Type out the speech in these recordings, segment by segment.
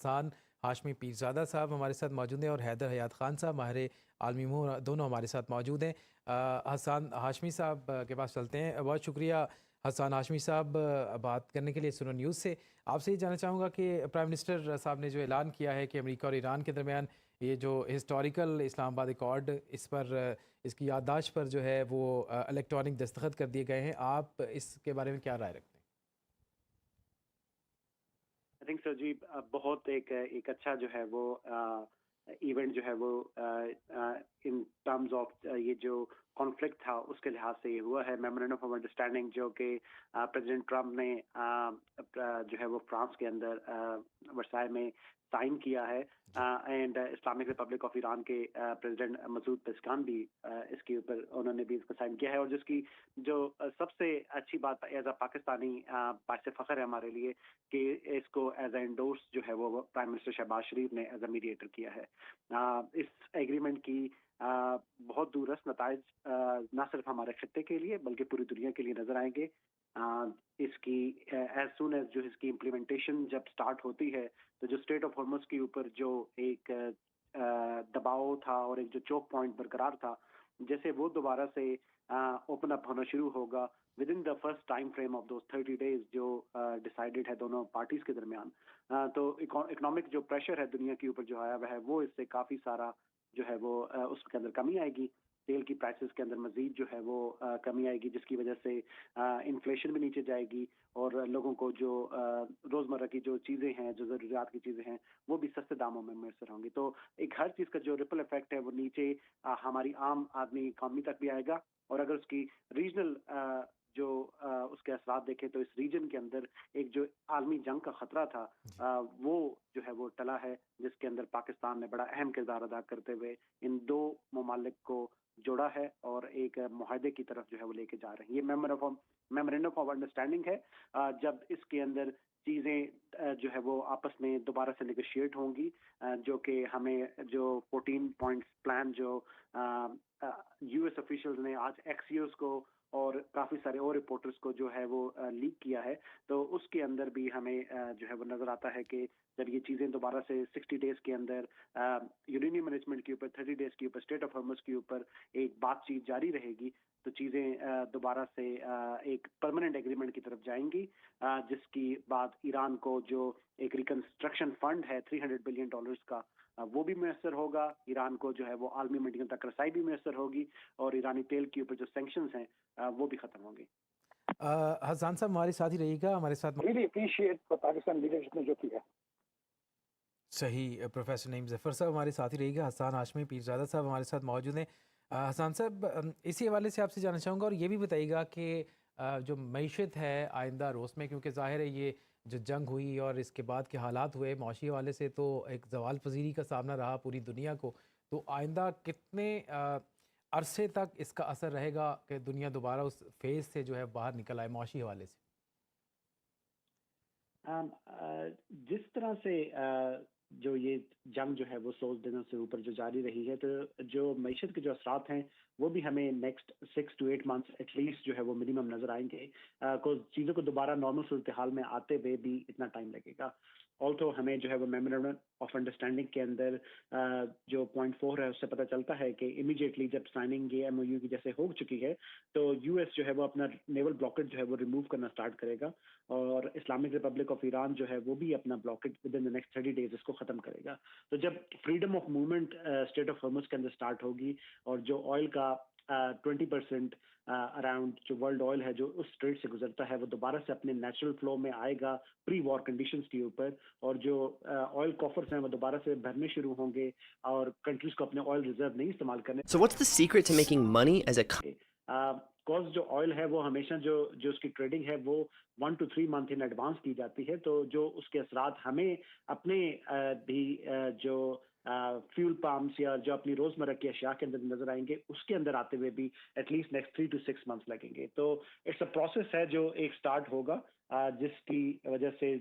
हसन हाशमी पीरज़ादा साहब हमारे साथ मौजूद हैं और हैदर हयात ख़ान साहब माहिर आलमी अमूर दोनों हमारे साथ मौजूद हैं। हसन हाशमी साहब के पास चलते हैं। बहुत शुक्रिया हसन हाशमी साहब बात करने के लिए सुनो न्यूज़ से। आपसे ये जानना चाहूँगा कि प्राइम मिनिस्टर साहब ने जो ऐलान किया है कि अमेरिका और ईरान के दरमियान ये जो हिस्टोरिकल इस्लामाबाद अकॉर्ड इस पर इसकी याददाश्त पर जो है वो इलेक्ट्रॉनिक दस्तखत कर दिए गए हैं, आप इसके बारे में क्या राय रखते हैं? आई थिंक सर जी, बहुत एक अच्छा जो है वो इवेंट जो है वो इन टर्म्स ऑफ ये जो कॉन्फ्लिक्ट था उसके लिहाज से ये हुआ है। मेमोरेंडम ऑफ अंडरस्टैंडिंग जो कि प्रेसिडेंट ट्रम्प ने जो है वो फ्रांस के अंदर वर्साई में साइन किया है, and Islamic Republic of Iran के प्रेसिडेंट मसूद पेस्कान भी इसके ऊपर उन्होंने भी इसको साइन किया है। और जिसकी जो सबसे अच्छी बात एज अ पाकिस्तानी बात से फख्र है हमारे लिए कि इसको एज अ एंडोर्स जो है वो प्राइम मिनिस्टर शहबाज शरीफ ने एज अ मीडिएटर किया है। इस एग्रीमेंट की बहुत दूरस्थ नताइज न सिर्फ हमारे खत्ते के लिए बल्कि पूरी दुनिया के लिए नजर आएंगे। इसकी एज सुन एज जो इसकी इम्प्लीमेंटेशन जब स्टार्ट होती है तो जो स्टेट ऑफ हॉर्मुज के ऊपर जो एक दबाव था और एक जो चोक पॉइंट बरकरार था, जैसे वो दोबारा से ओपन अप होना शुरू होगा with in the first time frame of those 30 days जो डिसाइडेड है दोनों पार्टीज के दरमियान, तो इकोनॉमिक जो प्रेशर है दुनिया के ऊपर जो आया हुआ है वो इससे काफी सारा जो है वो उसके अंदर कमी आएगी। तेल की प्राइसेस के अंदर मजीद जो है वो कमी आएगी, जिसकी वजह से इन्फ्लेशन भी नीचे जाएगी और लोगों को जो रोजमर्रा की जो चीजें हैं, जो जरूरियात की चीजें हैं, वो भी सस्ते दामों में मैसर होंगी। तो एक हर चीज का जो रिपल इफेक्ट है वो नीचे हमारी आम आदमी इकॉनमी तक भी आएगा। और अगर उसकी रीजनल जो उसके असरात देखें तो इस रीजन के अंदर एक जो आलमी जंग का खतरा था वो जो है वो टला है, जिसके अंदर पाकिस्तान ने बड़ा अहम किरदार अदा करते हुए इन दो ममालिक को जोड़ा है और एक मुआहदे की तरफ जो है वो लेके जा रहे हैं। ये मेमोरेंडम ऑफ अंडरस्टैंडिंग है। जब इसके अंदर चीजें जो है वो आपस में दोबारा से नेगोशिएट होंगी, जो कि हमें जो 14 पॉइंट्स प्लान जो यूएस ऑफिशियल्स ने आज एक्सियोस को और काफी सारे और रिपोर्टर्स को जो है वो लीक किया है, तो उसके अंदर भी हमें जो है वो नजर आता है कि जब ये चीजें दोबारा से 60 डेज के अंदर यूरेनियम मैनेजमेंट के ऊपर, 30 डेज के ऊपर, स्टेट ऑफ हॉर्मुज के ऊपर एक बातचीत जारी रहेगी, तो चीजें दोबारा से एक परमानेंट एग्रीमेंट की तरफ जाएंगी, जिसकी बाद ईरान को जो एक रिकंस्ट्रक्शन फंड है $300 बिलियन का, वो भी मैसर होगा। ईरान को जो है वो आलमी मंडियों तक रसाई भी मैसर होगी और ईरानी तेल के ऊपर जो सैंक्शंस हैं वो भी खत्म होंगे। हसन साहब हमारे साथ ही रहिएगा, हमारे साथ really appreciate what Pakistan leadership ने जो किया। सही प्रोफेसर नईम ज़फ़र साहब हमारे साथ ही रहिएगा। हसन हाशमी पीरज़ादा साहब हमारे साथ मौजूद हैं। हसन साहब इसी हवाले से आपसे जानना चाहूँगा और ये भी बताइएगा कि जो मईशत है आइंदा रोज़ में, क्योंकि ज़ाहिर है ये जो जंग हुई और इसके बाद के हालात हुए माशी हवाले से तो एक ज़वाल पजीरी का सामना रहा पूरी दुनिया को, तो आइंदा कितने अरसे तक इसका असर रहेगा कि दुनिया दोबारा उस फेज़ से जो है बाहर निकल आए माशी हवाले से? जिस तरह से जो ये जंग जो है वो 100 दिनों से ऊपर जो जारी रही है, तो जो मईशत के जो असरात हैं वो भी हमें नेक्स्ट 6 to 8 मंथ्स एटलीस्ट जो है वो मिनिमम नजर आएंगे। चीज़ों को दोबारा नॉर्मल सूरत हाल में आते हुए भी इतना टाइम लगेगा। ऑल्सो हमें जो है वो मेमोरेंडम ऑफ अंडरस्टैंडिंग के अंदर जो पॉइंट 4 है उससे पता चलता है कि इमीडिएटली जब साइनिंग ये एमओयू की जैसे हो चुकी है तो यूएस जो है वो अपना नेवल ब्लॉकेट जो है वो रिमूव करना स्टार्ट करेगा और इस्लामिक रिपब्लिक ऑफ ईरान जो है वो भी अपना blockade with in the next 30 days इसको खत्म करेगा। तो जब freedom of movement strait of Hormuz के अंदर स्टार्ट होगी और जो ऑयल का 20% अराउंड जो वर्ल्ड ऑयल है जो उस स्ट्रेट से गुजरता है वो दोबारा से अपने नेचुरल फ्लो में आएगा प्री वॉर कंडीशंस के ऊपर, और जो ऑयल कॉफर्स हैं वो दोबारा से भरने शुरू होंगे और कंट्रीज को अपने ऑयल रिजर्व नहीं इस्तेमाल करने। So what's the secret to making money as a cause जो ऑयल है वो हमेशा जो उसकी ट्रेडिंग है वो 1 to 3 मंथ इन एडवांस की जाती है, तो जो उसके असरात हमें अपने भी जो फ्यूल पम्प्स या जो अपनी रोजमर्रा की अशिया के अंदर नजर आएंगे उसके अंदर आते हुए भी एटलीस्ट नेक्स्ट 3 to 6 मंथ्स लगेंगे। तो इट्स अ प्रोसेस है जो एक स्टार्ट होगा जिसकी वजह से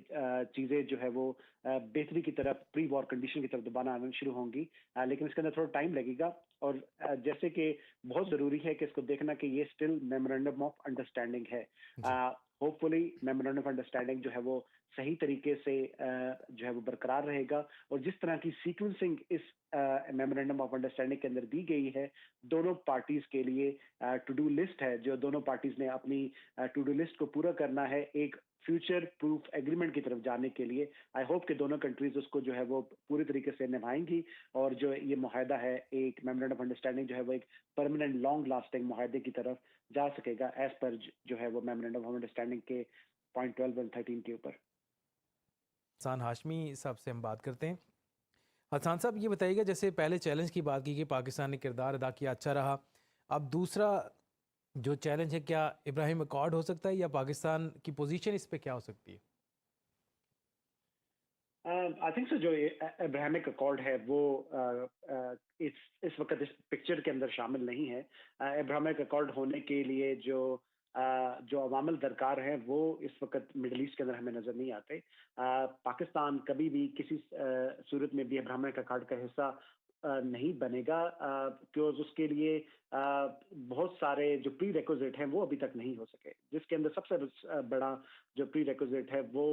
चीजें जो है वो बेहतरी की तरफ प्री वॉर कंडीशन की तरफ दोबारा आना शुरू होंगी, लेकिन इसके अंदर थोड़ा टाइम लगेगा। और जैसे कि बहुत जरूरी है कि इसको देखना कि ये स्टिल मेमोरेंडम ऑफ अंडरस्टैंडिंग है। होपफुली मेमोरेंडम ऑफ अंडरस्टैंडिंग जो है वो सही तरीके से जो है वो बरकरार रहेगा, और जिस तरह की सीक्वेंसिंग इस मेमोरेंडम ऑफ अंडरस्टैंडिंग के अंदर दी गई है दोनों पार्टीज के लिए, टू डू लिस्ट है जो दोनों पार्टीज ने अपनी टू डू लिस्ट को पूरा करना है एक फ्यूचर प्रूफ एग्रीमेंट की तरफ जाने के लिए। आई होप कि दोनों कंट्रीज उसको जो है वो पूरी तरीके से निभाएंगी, और जो ये मुआहदा है एक मेमोरेंडम ऑफ अंडरस्टैंडिंग जो है वो एक परमानेंट लॉन्ग लास्टिंग मुआहदे की तरफ जा सकेगा एज पर जो है वो मेमोरेंडम ऑफ अंडरस्टैंडिंग के पॉइंट 12 और 13 के ऊपर। हसन हाशमी साहब से हम बात करते हैं। हसन साहब ये बताइएगा, जैसे पहले चैलेंज की बात की कि पाकिस्तान ने किरदार अदा किया, अच्छा रहा, अब दूसरा जो चैलेंज है क्या इब्राहिम अकॉर्ड हो सकता है, या पाकिस्तान की पोजीशन इस पे क्या हो सकती है? आई थिंक सो जो अब्राहमिक अकॉर्ड है वो इस वक्त इस पिक्चर के अंदर शामिल नहीं है। अब्राहमिक अकॉर्ड होने के लिए जो अवामल दरकार हैं वो इस वक्त मिडल ईस्ट के अंदर हमें नजर नहीं आते। पाकिस्तान कभी भी किसी सूरत में भी अब्राहमिक अकॉर्ड का हिस्सा नहीं बनेगा, क्योंकि उसके लिए बहुत सारे जो प्री रिक्विजिट हैं वो अभी तक नहीं हो सके, जिसके अंदर सबसे बड़ा जो प्री रिक्विजिट है वो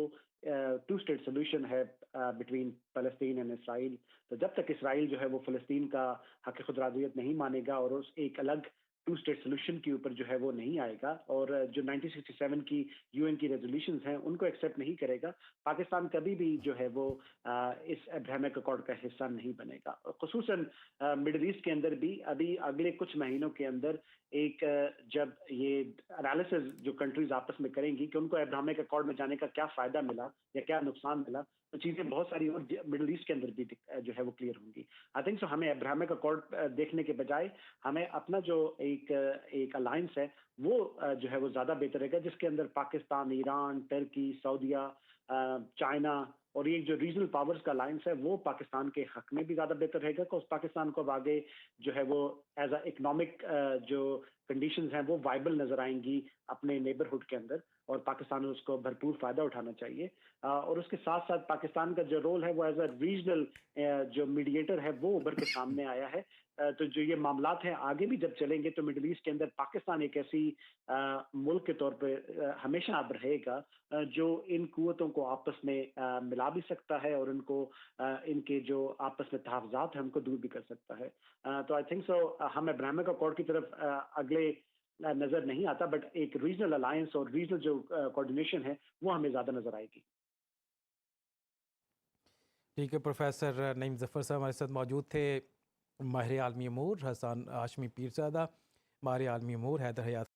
टू स्टेट सोल्यूशन है बिटवीन फलस्तीन एंड इसराइल। तो जब तक इसराइल जो है वो फलस्तीन का हक खुद राजियत नहीं मानेगा और उस एक अलग टू स्टेट सोल्यूशन के ऊपर जो है वो नहीं आएगा, और जो 1967 की यूएन की रेजोल्यूशंस हैं उनको एक्सेप्ट नहीं करेगा, पाकिस्तान कभी भी जो है वो इस अब्राहमिक अकॉर्ड का हिस्सा नहीं बनेगा। खुसूसन मिडिल ईस्ट के अंदर भी अभी अगले कुछ महीनों के अंदर एक जब ये एनालिसिस जो कंट्रीज आपस में करेंगी कि उनको अब्राहमिक अकॉर्ड में जाने का क्या फायदा मिला या क्या नुकसान मिला, तो चीजें बहुत सारी और मिडिल ईस्ट के अंदर भी जो है वो क्लियर होंगी। आई थिंक सो हमें अब्राहमिक अकॉर्ड देखने के बजाय हमें अपना जो एक अलायंस है वो जो है वो ज्यादा बेहतर रहेगा, जिसके अंदर पाकिस्तान, ईरान, तुर्की, सऊदीया, चाइना और ये जो रीजनल पावर्स का अलायंस है वो पाकिस्तान के हक में भी ज्यादा बेहतर रहेगा, क्योंकि पाकिस्तान को अब आगे जो है वो एज अ इकोनॉमिक जो कंडीशंस हैं वो वाइबल नजर आएंगी अपने नेबरहुड के अंदर, और पाकिस्तान को उसको भरपूर फायदा उठाना चाहिए। और उसके साथ साथ पाकिस्तान का जो रोल है वो एज अ रीजनल जो मीडिएटर है वो उभर के सामने आया है। तो जो ये मामलात हैं आगे भी जब चलेंगे तो मिडिल ईस्ट के अंदर पाकिस्तान एक ऐसी मुल्क के तौर पे हमेशा अब रहेगा जो इन कुव्वतों को आपस में मिला भी सकता है, और इनको इनके जो आपस में तहफ़्ज़ात हैं उनको दूर भी कर सकता है। तो आई थिंक सो हम अब्राहमिक अकॉर्ड की तरफ अगले नजर नहीं आता, बट एक रीजनल अलायंस और रीजनल जो कोऑर्डिनेशन है वो हमें ज्यादा नजर आएगी। ठीक है, प्रोफेसर नईम ज़फ़र साहब हमारे साथ मौजूद थे। माहिर आलमी अमूर हसन हाशमी पीरज़ादा, माहिर आलमी अमूर हैदर हयात